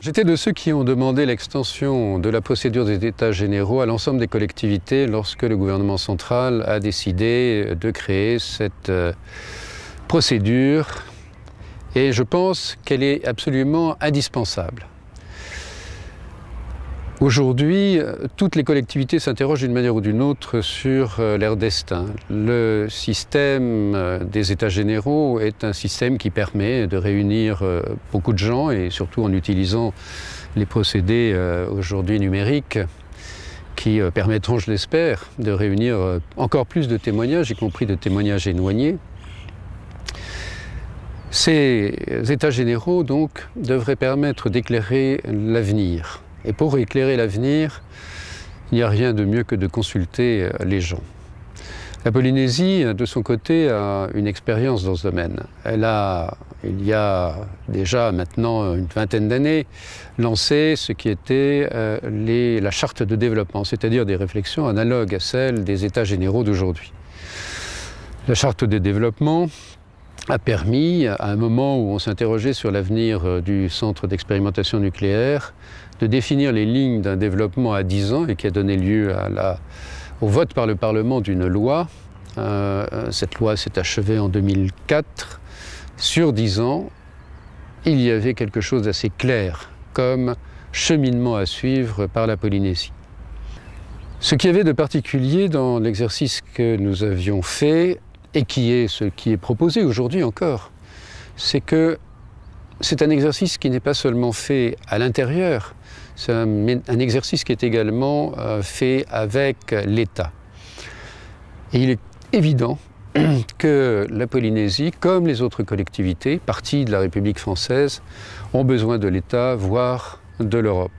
J'étais de ceux qui ont demandé l'extension de la procédure des États généraux à l'ensemble des collectivités lorsque le gouvernement central a décidé de créer cette procédure. Et je pense qu'elle est absolument indispensable. Aujourd'hui, toutes les collectivités s'interrogent d'une manière ou d'une autre sur leur destin. Le système des États généraux est un système qui permet de réunir beaucoup de gens, et surtout en utilisant les procédés aujourd'hui numériques qui permettront, je l'espère, de réunir encore plus de témoignages, y compris de témoignages éloignés. Ces États généraux, donc, devraient permettre d'éclairer l'avenir. Et pour éclairer l'avenir, il n'y a rien de mieux que de consulter les gens. La Polynésie, de son côté, a une expérience dans ce domaine. Elle a, il y a déjà maintenant une vingtaine d'années, lancé ce qui était la charte de développement, c'est-à-dire des réflexions analogues à celles des États généraux d'aujourd'hui. La charte de développement a permis, à un moment où on s'interrogeait sur l'avenir du centre d'expérimentation nucléaire, de définir les lignes d'un développement à 10 ans et qui a donné lieu au vote par le Parlement d'une loi. Cette loi s'est achevée en 2004. Sur 10 ans, il y avait quelque chose d'assez clair comme cheminement à suivre par la Polynésie. Ce qu'il y avait de particulier dans l'exercice que nous avions fait, et ce qui est proposé aujourd'hui encore, c'est que c'est un exercice qui n'est pas seulement fait à l'intérieur, c'est un exercice qui est également fait avec l'État. Et il est évident que la Polynésie, comme les autres collectivités, parties de la République française, ont besoin de l'État, voire de l'Europe.